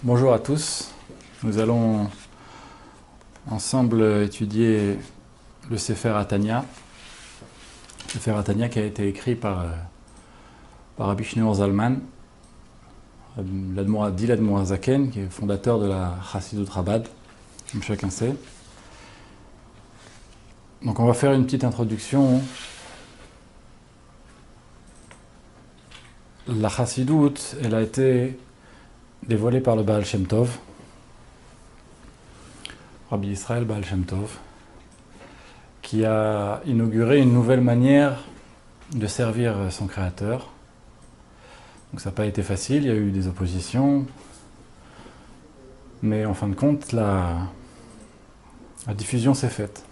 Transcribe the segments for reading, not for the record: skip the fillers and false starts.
Bonjour à tous. Nous allons ensemble étudier le Sefer Atania. Le Sefer Atania qui a été écrit par Rabbi Shneur Zalman, l'Admor HaZaken, qui est fondateur de la Chassidut Chabad, comme chacun sait. Donc on va faire une petite introduction. La Chassidut, elle a été dévoilée par le Baal Shem Tov, Rabbi Israël Baal Shem Tov, qui a inauguré une nouvelle manière de servir son créateur. Donc ça n'a pas été facile, il y a eu des oppositions, mais en fin de compte, la diffusion s'est faite.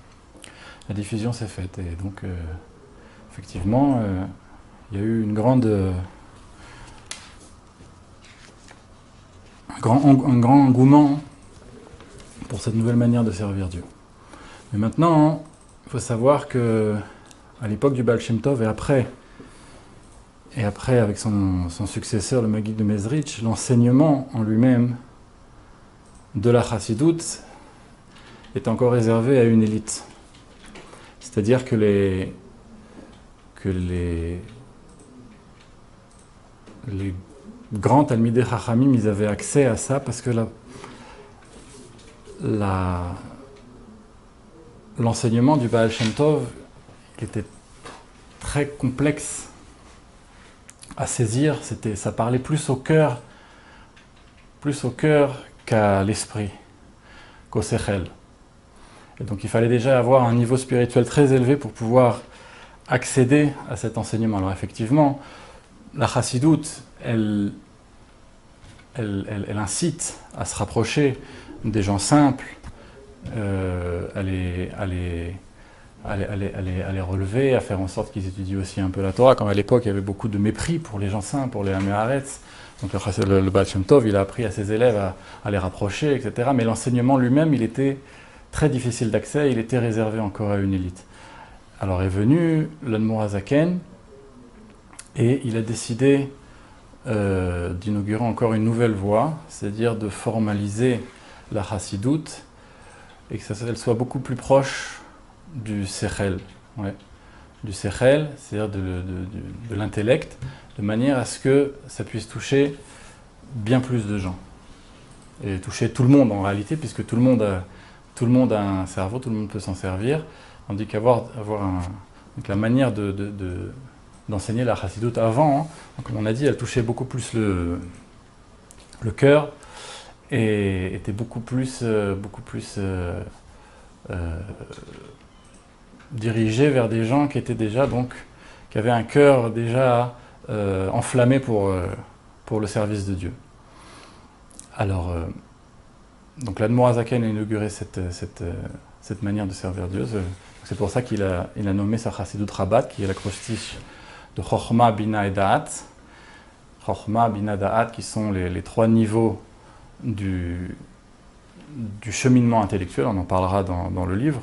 La diffusion s'est faite, et donc effectivement, il y a eu un grand engouement pour cette nouvelle manière de servir Dieu. Mais maintenant, il faut savoir que à l'époque du Baal Shem Tov et après avec son successeur, le Maggid de Mezrich, l'enseignement en lui-même de la Chassidut est encore réservé à une élite. C'est-à-dire que les grands Talmidei Chachamim, ils avaient accès à ça parce que l'enseignement du Baal Shem Tov était très complexe à saisir. Ça parlait plus au cœur qu'à l'esprit, qu'au sechel. Et donc il fallait déjà avoir un niveau spirituel très élevé pour pouvoir accéder à cet enseignement. Alors effectivement, la Chassidut, elle incite à se rapprocher des gens simples, à les relever, à faire en sorte qu'ils étudient aussi un peu la Torah. Comme à l'époque, il y avait beaucoup de mépris pour les gens simples, pour les Amei Haaretz. Donc le Baal Shem Tov, il a appris à ses élèves à les rapprocher, etc. Mais l'enseignement lui-même, il était très difficile d'accès, il était réservé encore à une élite. Alors est venu l'Admor HaZaken, et il a décidé d'inaugurer encore une nouvelle voie, c'est-à-dire de formaliser la Chassidut, et qu'elle soit beaucoup plus proche du Sechel, du Sechel, c'est-à-dire de l'intellect, de manière à ce que ça puisse toucher bien plus de gens. Et toucher tout le monde en réalité, puisque tout le monde a un cerveau, tout le monde peut s'en servir, tandis donc la manière d'enseigner la Chassidut avant, comme on a dit, elle touchait beaucoup plus le cœur, et était beaucoup plus dirigée vers des gens qui étaient déjà qui avaient un cœur déjà enflammé pour le service de Dieu. Alors donc l'Admor HaZaken a inauguré cette manière de servir Dieu. C'est pour ça qu'il a nommé sa Chassidut Rabat, qui est l'acrostiche de Chochma, Bina et Da'at. Chochma, Bina, Da'at, qui sont les trois niveaux du cheminement intellectuel. On en parlera dans le livre.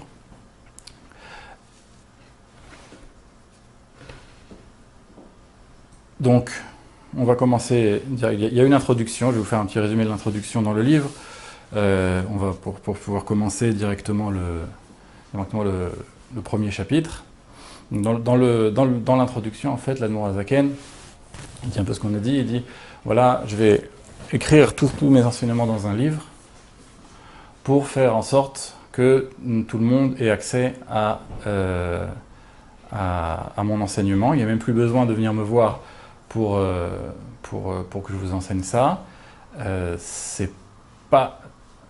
Donc, on va commencer. Il y a une introduction, je vais vous faire un petit résumé de l'introduction dans le livre. On va pour pouvoir commencer directement le premier chapitre. Dans l'introduction, en fait, l'Admor HaZaken dit un peu ce qu'on a dit. Il dit, voilà, je vais écrire tous mes enseignements dans un livre pour faire en sorte que tout le monde ait accès à mon enseignement. Il n'y a même plus besoin de venir me voir pour que je vous enseigne ça.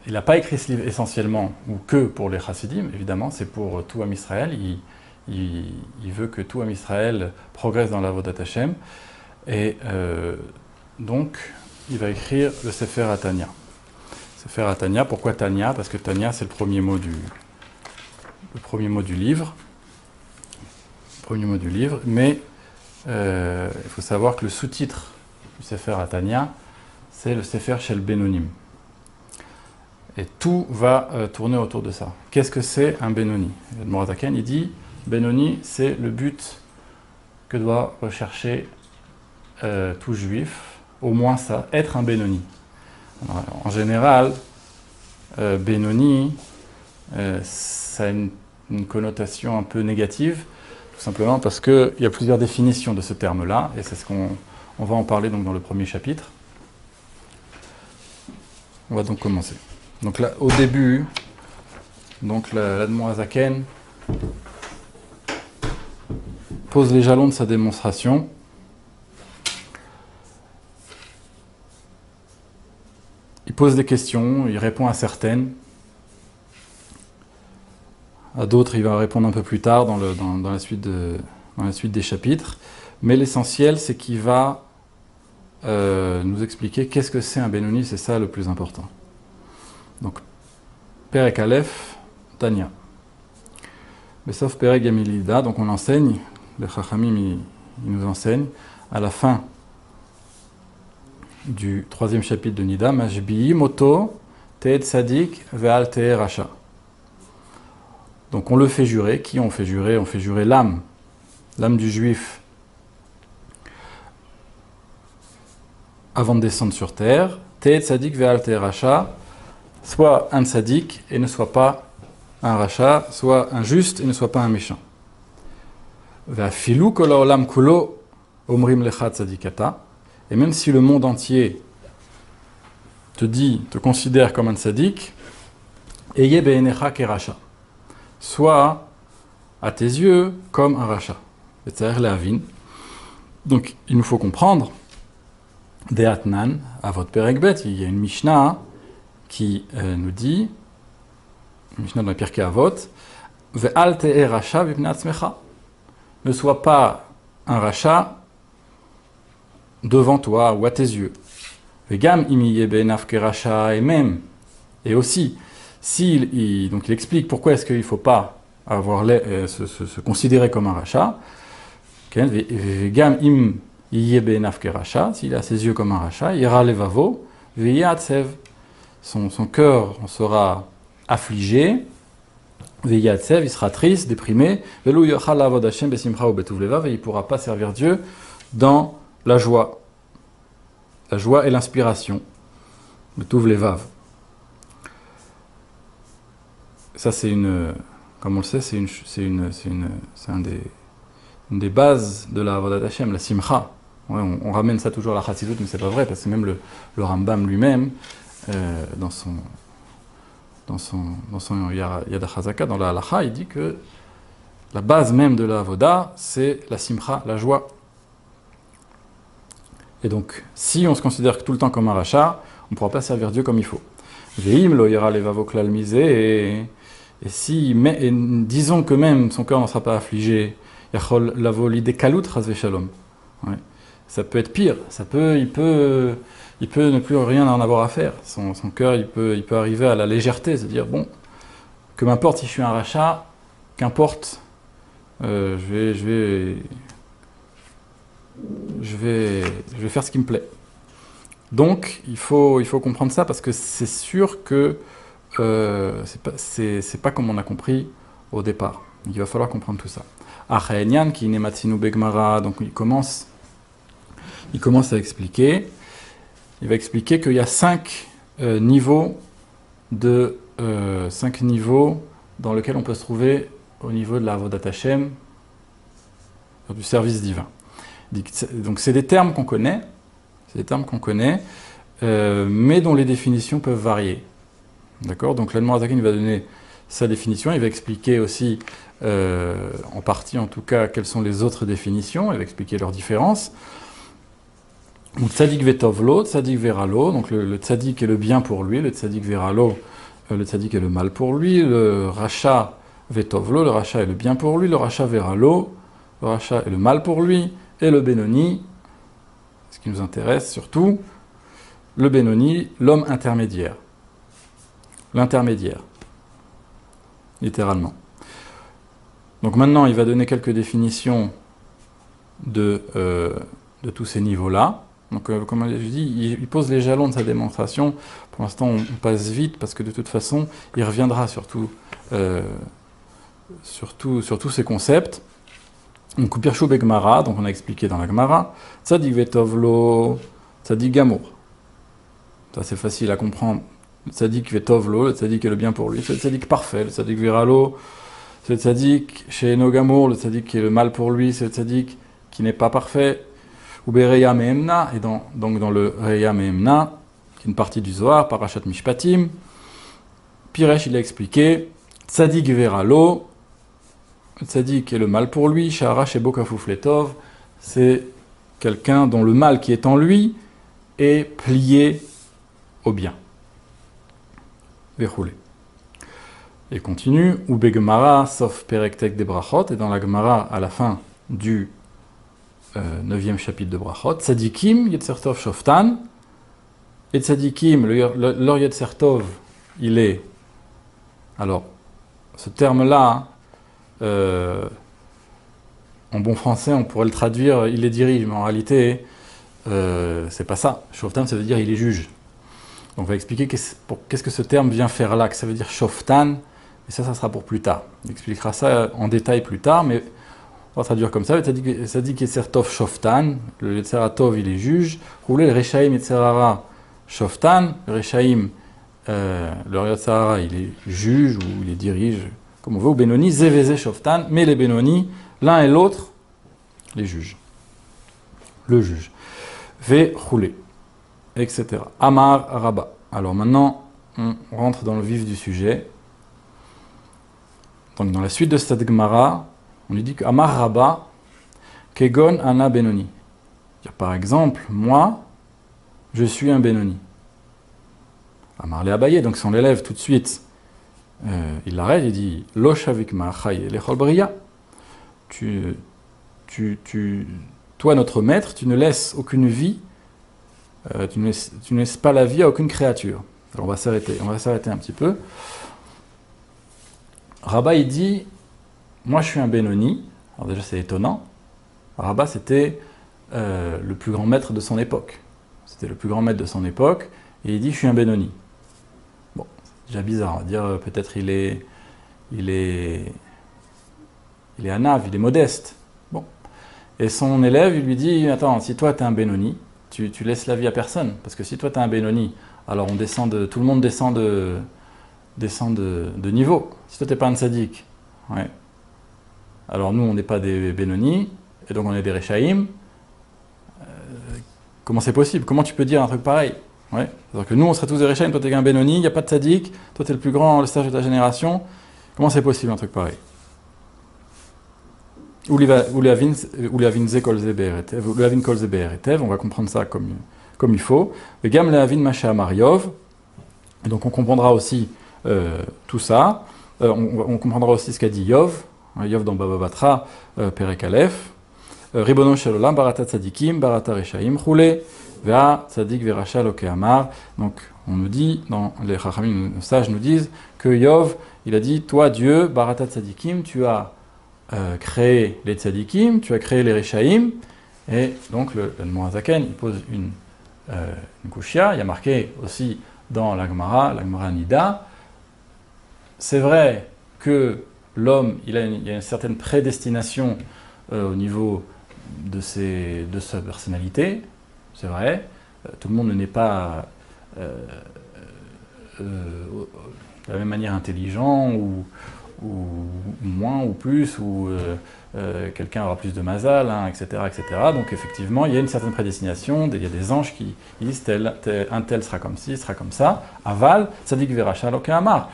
Il n'a pas écrit ce livre essentiellement ou que pour les Chassidim, évidemment, c'est pour tout Am Israël. Il veut que tout Am Israël progresse dans l'Avodat Hashem. Et donc, il va écrire le Sefer Atania. Sefer Atania, pourquoi Tania? Parce que Tania, c'est le premier mot du livre. Le premier mot du livre, mais il faut savoir que le sous-titre du Sefer Atania, c'est le Sefer Shel Benonim. Et tout va tourner autour de ça. Qu'est-ce que c'est un Benoni? L'Admor HaZaken, il dit, Benoni, c'est le but que doit rechercher tout juif, au moins ça, être un Benoni. Alors, en général, Benoni, ça a une connotation un peu négative, tout simplement parce qu'il y a plusieurs définitions de ce terme-là, et c'est ce qu'on va en parler donc dans le premier chapitre. On va donc commencer. Donc là, au début, donc l'Admor Hazaken pose les jalons de sa démonstration. Il pose des questions, il répond à certaines. À d'autres, il va répondre un peu plus tard dans la suite des chapitres. Mais l'essentiel, c'est qu'il va nous expliquer qu'est-ce que c'est un Benoni, c'est ça le plus important. Donc, Perek Aleph, Tanya. Mais sauf Perek Gamilida, donc on enseigne, les Chachamim, ils nous enseignent, à la fin du 3e chapitre de Nida, Mashbi'i Moto, Te'ed Sadik, Ve'al Te'e Racha. Donc on le fait jurer. Qui on fait jurer? On fait jurer l'âme du juif, avant de descendre sur terre. Te'ed Sadik, Ve'al Te'e Racha. Soit un tzaddik et ne soit pas un racha, soit un juste et ne soit pas un méchant. Ve'afilu kol ha'olam kulo omrim lecha tzadikata. Et même si le monde entier te considère comme un tzaddik, eye be'enecha keracha. Soit à tes yeux comme un racha. C'est-à-dire l'avin. Donc il nous faut comprendre, Deatnan, à votre Perekbet, il y a une Mishnah qui nous dit, Mishnah dans la Pirkei Avot, Ve'al te'e racha v'pnei atzmecha. Ne sois pas un racha devant toi ou à tes yeux. Ve'gam im yeh be'enav keracha, et même, et aussi, il explique pourquoi est-ce qu'il ne faut pas se considérer comme un racha. Ve'gam im yeh be'enav keracha, s'il a ses yeux comme un racha, ira levavo, ve'yeh atsev. Son cœur en sera affligé, il sera triste, déprimé, et il ne pourra pas servir Dieu dans la joie et l'inspiration. Ça, comme on le sait, c'est une des bases de la Avodat Hashem, la simcha. Ouais, on ramène ça toujours à la Chassidut, mais c'est pas vrai, parce que même le Rambam lui-même, dans son Yad HaChazaka, dans la Halacha, il dit que la base même de la Avoda, c'est la simcha, la joie. Et donc, si on se considère tout le temps comme un rachat, on ne pourra pas servir Dieu comme il faut. Ve'im lo yira levavo klal miseh, et disons que même son cœur n'en sera pas affligé, yachol lavo lidei kalut chas v'shalom. Ça peut être pire, il peut ne plus rien en avoir à faire. Son cœur, il peut arriver à la légèreté, c'est-à-dire, bon, que m'importe si je suis un rachat, qu'importe, je vais faire ce qui me plaît. Donc, il faut comprendre ça, parce que c'est sûr que c'est pas comme on a compris au départ. Il va falloir comprendre tout ça. Achaenyan, qui nematsinu begmara, donc il commence à expliquer. Il va expliquer qu'il y a 5 niveaux dans lesquels on peut se trouver au niveau de la Avodat Hashem, du service divin. Donc c'est des termes qu'on connaît, mais dont les définitions peuvent varier. D'accord? Donc l'Admor Hazaken va donner sa définition, il va expliquer aussi, en partie en tout cas, quelles sont les autres définitions, il va expliquer leurs différences. Donc tzadik vetovlo, tzadik veralo, donc le tzadik est le bien pour lui, le tzadik veralo, le tzadik est le mal pour lui, le racha vetovlo, le racha est le bien pour lui, le racha veralo, le racha est le mal pour lui, et le benoni, ce qui nous intéresse surtout, le benoni, l'homme intermédiaire. L'intermédiaire, littéralement. Donc maintenant, il va donner quelques définitions de tous ces niveaux-là. Donc, comme je dis, il pose les jalons de sa démonstration. Pour l'instant, on passe vite parce que de toute façon, il reviendra sur tous ces concepts. Donc, Pirshu Begmara, donc on a expliqué dans la Gemara, Tzadik Vetovlo, Tzadik Gamour. Ça, c'est facile à comprendre. Le tzaddik vetovlo, le tzaddik est le bien pour lui. C'est le tzaddik parfait, le tzaddik viralo. C'est le tzaddik chez Nogamour, le tzaddik qui est le mal pour lui. C'est le tzaddik qui n'est pas parfait. Ou Bereya Mehemna, et donc dans le Reya Mehemna, qui est une partie du Zohar, Parashat Mishpatim, Piresh, il a expliqué, tzaddik viralo, le tzaddik est le mal pour lui. Shahara Shebo Kafuf Letov, c'est quelqu'un dont le mal qui est en lui est plié au bien. Verroulé. Et continue, ou Gemara, sauf Perektek des Brachot, et dans la Gemara, à la fin du 9e chapitre de Brachot, Tzadikim, Yetzertov Shoftan, et Tzadikim, leur Yetzertov, il est. Alors, ce terme-là, en bon français, on pourrait le traduire, il les dirige, mais en réalité, c'est pas ça. Shoftan, ça veut dire il les juge. Donc on va expliquer qu'est-ce que ce terme vient faire là, que ça veut dire Shoftan, et ça sera pour plus tard. On expliquera ça en détail plus tard, mais on va traduire comme ça. Ça dit Yetzertov Shoftan, le Yetzeratov il est juge, roulé le Rechaim Yetzerara Shoftan, le Rechaim, le Yetzerara il est juge ou il les dirige, comme on veut, ou Benoni, Zeveze Shoftan, mais les Benoni, l'un et l'autre, les juges. Le juge. Ve roulé. Etc. Amar Rabba. Alors maintenant, on rentre dans le vif du sujet. Donc dans la suite de cette Gemara, on lui dit que Amar Rabba, Kegon Ana Benoni. Par exemple, moi, je suis un Benoni. Amar le Abaye, donc son élève tout de suite, il l'arrête, il dit Losh avik ma'achai lechol bria. Toi, notre maître, tu ne laisses aucune vie. Tu ne laisses pas la vie à aucune créature. Alors on va s'arrêter un petit peu. Rabba il dit, moi je suis un Benoni. Alors déjà c'est étonnant. Rabba c'était le plus grand maître de son époque. C'était le plus grand maître de son époque. Et il dit, je suis un Benoni. Bon, c'est déjà bizarre. On va dire peut-être il est anav, il est modeste. Bon. Et son élève il lui dit, attends, si toi tu es un Benoni, tu laisses la vie à personne. Parce que si toi tu es un Benoni, alors tout le monde descend de niveau. Si toi tu n'es pas un tzaddik, ouais. Alors nous on n'est pas des Benoni, et donc on est des Rechaim. Comment c'est possible? Comment tu peux dire un truc pareil? Ouais. C'est-à-dire que nous on serait tous des Rechaim, toi tu es un Benoni, il n'y a pas de tzaddik, toi tu es le plus grand, le sage de ta génération. Comment c'est possible un truc pareil? On va comprendre ça comme il faut. Et Gam Leavin Masha Mariov. Et donc on comprendra aussi tout ça. On comprendra aussi ce qu'a dit Yov. Yov dans Baba Batra, Perek Aleph. Ribono Shalolam, Barata Tzadikim, Barata Rechaim, Roulé, Vea Tzadik Veracha Loke Amar. Donc on nous dit, dans les Chachamim, les sages nous disent que Yov, il a dit, toi Dieu, Barata Tzadikim, tu as créé les tzadikim, tu as créé les rechaim, et donc le Moazaken, il pose une kushia, il y a marqué aussi dans la Gemara Nida, c'est vrai que l'homme, il y a une certaine prédestination au niveau de sa personnalité, c'est vrai, tout le monde n'est pas de la même manière intelligent, ou moins, ou plus, ou quelqu'un aura plus de mazal, hein, etc., etc. Donc effectivement, il y a une certaine prédestination, il y a des anges qui disent un tel sera comme ci, sera comme ça. Aval, tzadik veracha loke amar.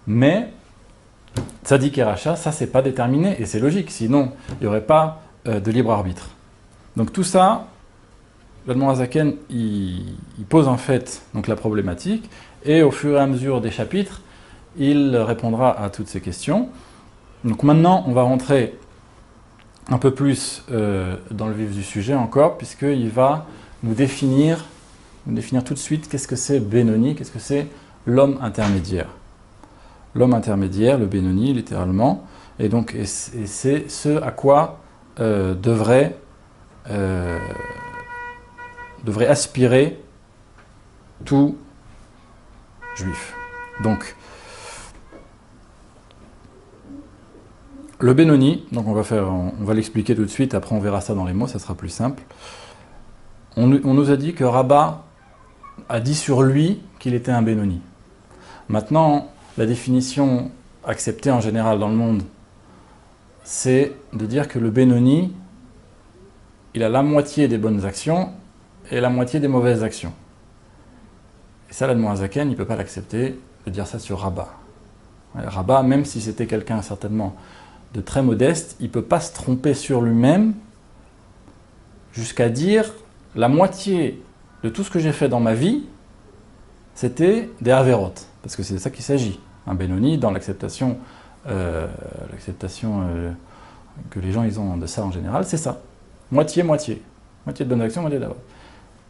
Mais tzadik et racha, ça c'est pas déterminé, et c'est logique, sinon il n'y aurait pas de libre arbitre. Donc tout ça, l'Admor Hazaken, il pose en fait donc, la problématique, et au fur et à mesure des chapitres, il répondra à toutes ces questions. Donc maintenant, on va rentrer un peu plus dans le vif du sujet encore, puisqu'il va nous définir tout de suite qu'est-ce que c'est Benoni, qu'est-ce que c'est l'homme intermédiaire. L'homme intermédiaire, le Benoni, littéralement, et donc c'est ce à quoi devrait aspirer tout juif. Donc, le Benoni, donc on va l'expliquer tout de suite, après on verra ça dans les mots, ça sera plus simple. On nous a dit que Rabba, a dit sur lui qu'il était un Benoni. Maintenant, la définition acceptée en général dans le monde, c'est de dire que le Benoni, il a la moitié des bonnes actions et la moitié des mauvaises actions. Et ça, l'Admor HaZaken, il ne peut pas l'accepter de dire ça sur Rabbah. Rabbah, même si c'était quelqu'un certainement de très modeste, il ne peut pas se tromper sur lui-même jusqu'à dire la moitié de tout ce que j'ai fait dans ma vie, c'était des Averot. Parce que c'est de ça qu'il s'agit. Un Benoni, dans l'acceptation que les gens ils ont de ça en général, c'est ça. Moitié-moitié. Moitié de bonnes actions, moitié d'Averot.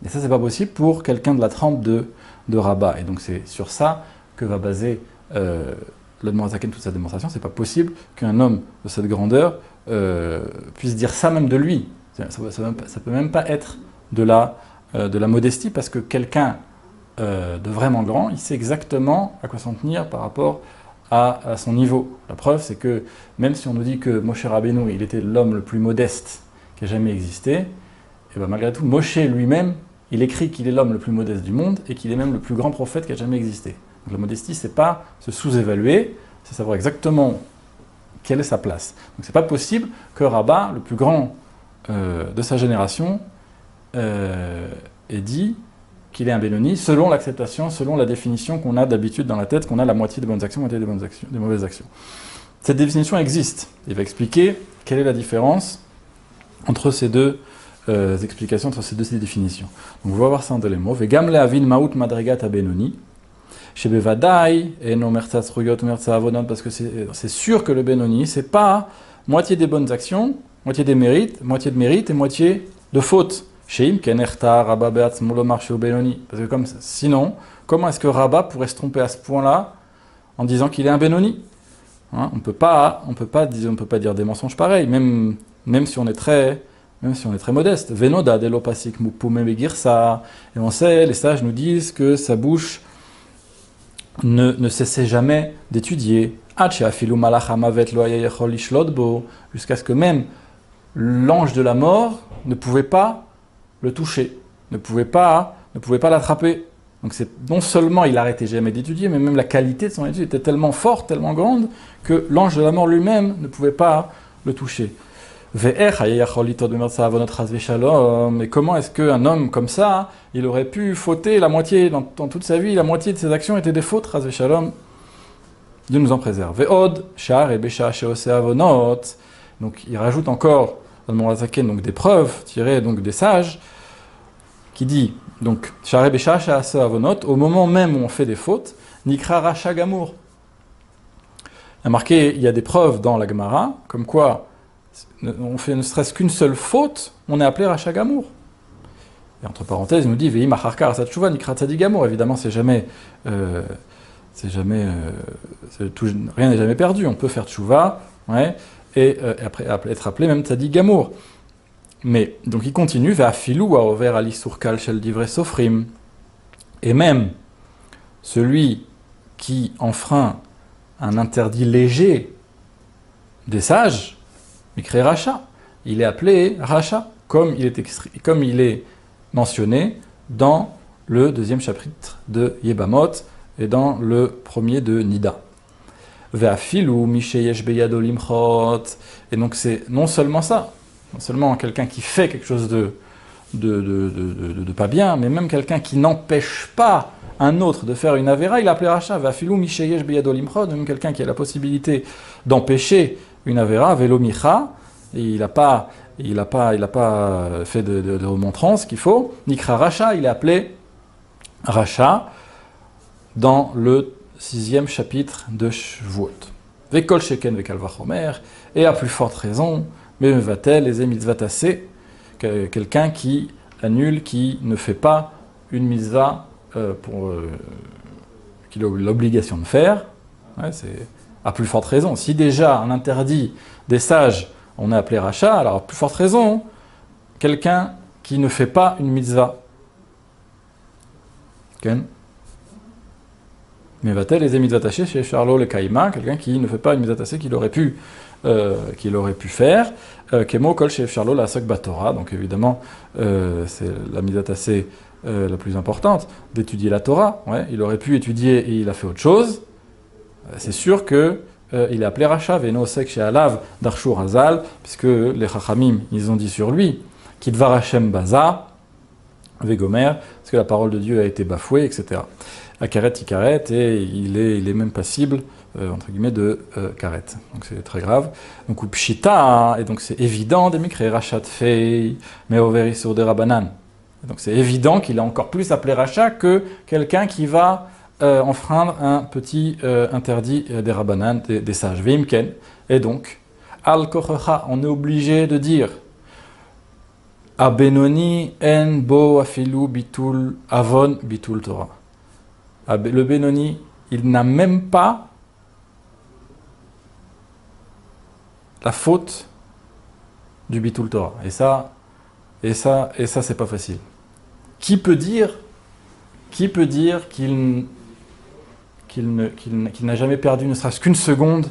Et ça, c'est pas possible pour quelqu'un de la trempe de Rabbah. Et donc, c'est sur ça que va baser l'Admor HaZaken toute sa démonstration. C'est pas possible qu'un homme de cette grandeur puisse dire ça même de lui. Ça peut même pas être de la modestie, parce que quelqu'un de vraiment grand, il sait exactement à quoi s'en tenir par rapport à son niveau. La preuve, c'est que même si on nous dit que Moshe Rabbeinu, il était l'homme le plus modeste qui a jamais existé, et bien malgré tout, Moshe lui-même, il écrit qu'il est l'homme le plus modeste du monde et qu'il est même le plus grand prophète qui a jamais existé. Donc la modestie, c'est pas se sous-évaluer, c'est savoir exactement quelle est sa place. Donc c'est pas possible que Rabbah, le plus grand de sa génération, ait dit qu'il est un Benoni, selon l'acceptation, selon la définition qu'on a d'habitude dans la tête, qu'on a la moitié des bonnes actions, moitié des mauvaises actions. Cette définition existe. Il va expliquer quelle est la différence entre ces deux explications, entre ces deux définitions. Donc on va voir ça en deux mots. Vegam le'avin maut madrigat ha-benoni, shebevadai eno mertzat zruyot mertzat avonot, parce que c'est sûr que le Benoni, c'est pas moitié des bonnes actions, moitié des mérites, moitié de mérite et moitié de fautes. Sheim kenerta Rabbah be'atzmo lomar sheu Benoni. Parce que sinon, comment est-ce que Rabbah pourrait se tromper à ce point-là en disant qu'il est un Benoni? On ne peut pas dire des mensonges pareils, même si on est très modeste. Venoda de l'opasik mupume begirsa. Et on sait, les sages nous disent que sa bouche ne cessait jamais d'étudier. Jusqu'à ce que même l'ange de la mort ne pouvait pas le toucher, ne pouvait pas l'attraper. Donc non seulement il n'arrêtait jamais d'étudier, mais même la qualité de son étude était tellement forte, tellement grande, que l'ange de la mort lui-même ne pouvait pas le toucher. Et comment est-ce qu'un homme comme ça, il aurait pu fauter la moitié, dans toute sa vie, la moitié de ses actions étaient des fautes, Chas v'Shalom, Dieu nous en préserve. Donc il rajoute encore l'Admor HaZaken, donc des preuves tirées donc des sages, qui dit donc au moment même où on fait des fautes, Nikra Racha Gamour. Il y a marqué, il y a des preuves dans la Gemara, comme quoi on fait ne serait-ce qu'une seule faute, on est appelé Racha Gamour. Et entre parenthèses, il nous dit Veim acharkar asat tshuva nikra tzadik gamour. Évidemment, rien n'est jamais perdu. On peut faire tshuva, ouais, et après être appelé même tzadik gamour. Mais donc il continue ve'afilou ha'over al isur kal shel divrei sofrim. Et même celui qui enfreint un interdit léger des sages, mikre racha, il est appelé racha, comme il est mentionné dans le deuxième chapitre de Yebamot et dans le premier de Nida. Ve'afilu misheyesh beyado limchot. Et donc c'est non seulement ça, non seulement quelqu'un qui fait quelque chose de pas bien, mais même quelqu'un qui n'empêche pas un autre de faire une avéra, il est appelé racha. Ve'afilu misheyesh beyado limchot. Même quelqu'un qui a la possibilité d'empêcher une avéra, velo micha, et il n'a pas fait de remontrance qu'il faut. Nikra Racha, il est appelé Racha dans le 6e chapitre de Shvuot. Vekol Sheken Vekal Vachomer, et à plus forte raison, Mevatel, les mitzvot assez, quelqu'un qui annule, qui ne fait pas une mitzvah qu'il a l'obligation de faire. Ouais, c'est à plus forte raison. Si déjà un interdit des sages, on est appelé Racha, alors à plus forte raison, quelqu'un qui ne fait pas une mitzvah. Mais va-t-elle les mitzvah tachées chez Charlot le Kaïma, quelqu'un qui ne fait pas une mitzvah tachée qu'il aurait pu qu'il aurait pu faire. Kemo kol she'ef sharlo la'asok batorah. Donc évidemment, c'est la midat assez la plus importante, d'étudier la Torah. Ouais, il aurait pu étudier et il a fait autre chose. C'est sûr que il est appelé Racha, Veno Osek chez Alav d'Arshur Hazal, puisque les Chachamim, ils ont dit sur lui, Kidvar Hashem Baza, Vegomer, parce que la parole de Dieu a été bafouée, etc. Akaret Ikaret, et il est même passible, entre guillemets, de Karet. Donc c'est très grave. Donc ou Pshita, et donc c'est évident, des Mikre Rachat Fei, Meoveri sur des Rabanan. Donc c'est évident qu'il est encore plus appelé Racha que quelqu'un qui va enfreindre un petit interdit des Rabbanan, des sages. Veimken. Et donc, Al Kochecha, on est obligé de dire Abenoni en bo afilu bitul avon bitul Torah. Le Benoni, il n'a même pas la faute du bitul Torah. Et ça, c'est pas facile. Qui peut dire qu'il n'a jamais perdu ne serait-ce qu'une seconde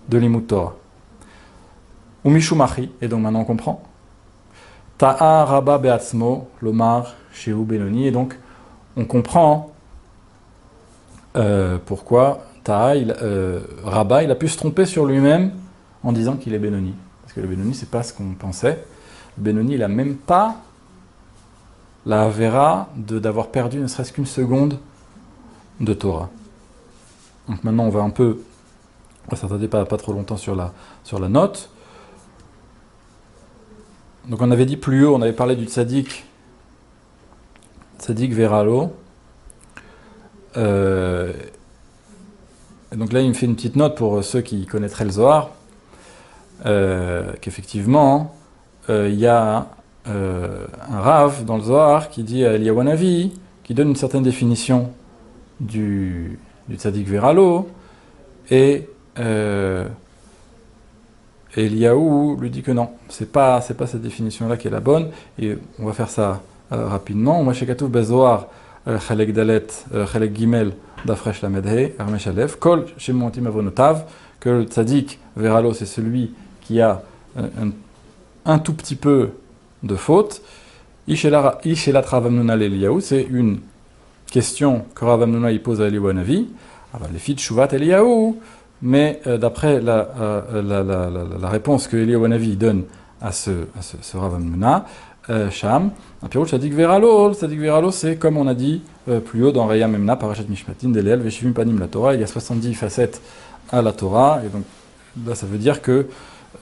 de l'Imut Torah? Ou Mishumachi, et donc maintenant on comprend. Ta'a Rabba Beatzmo, Lomar, Sheu Benoni, et donc on comprend pourquoi Ta'a, Rabba, il a pu se tromper sur lui-même en disant qu'il est Benoni. Parce que le Benoni, c'est pas ce qu'on pensait. Le Benoni, il n'a même pas la Avera d'avoir perdu ne serait-ce qu'une seconde de Torah. Donc maintenant, on va s'attarder pas trop longtemps sur la note. Donc on avait dit plus haut, on avait parlé du tzaddik Veralo. Et donc là, il me fait une petite note pour ceux qui connaîtraient le Zohar, qu'effectivement, il y a un Rav dans le Zohar qui dit à Eliyahu Hanavi, qui donne une certaine définition du tzaddik Veralo, et Eliyahu lui dit que non, c'est pas cette définition-là qui est la bonne, et on va faire ça rapidement. Moi, chez Katouf Bezohar, Chalek Dalet, Chalek Gimel, Dafresh Lamedhe, Armesh Alef, Kol, chez Montim Avonotav, que le tzaddik Veralo, c'est celui qui a un tout petit peu de faute. Ishelat Rav Hamnuna l'Eliyahu, c'est une question que Rav Hamnuna il pose à Eliyahu Hanavi. Les filles de Shuvat Eliyahu, mais d'après la réponse que Eliyahu Hanavi donne à ce Rav Hamnuna, Sham, Apirut Tzadik Veralo, c'est comme on a dit plus haut dans Reya Memna, Parashat Mishpatin, Delel, Veshivim Panim la Torah, il y a 70 facettes à la Torah, et donc là ça veut dire que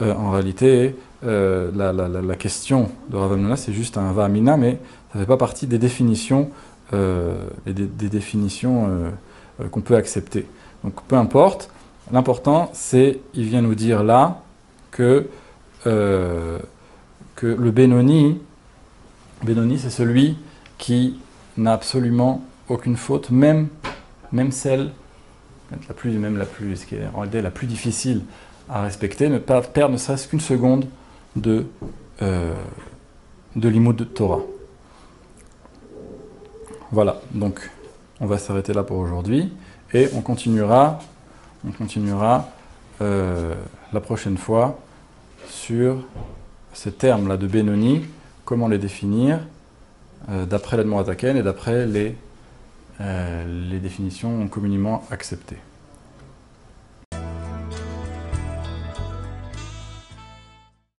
en réalité la question de Rav Hamnuna c'est juste un Va'amina, mais ça ne fait pas partie des définitions des définitions qu'on peut accepter. Donc peu importe, l'important c'est, il vient nous dire là que le Benoni c'est celui qui n'a absolument aucune faute, même celle ce qui est en réalité la plus difficile à respecter, ne pas perdre ne serait-ce qu'une seconde de l'imoud de Torah. Voilà, donc on va s'arrêter là pour aujourd'hui et on continuera la prochaine fois sur ces termes-là de Benoni, comment les définir d'après l'Admor Azaken et d'après les définitions communément acceptées.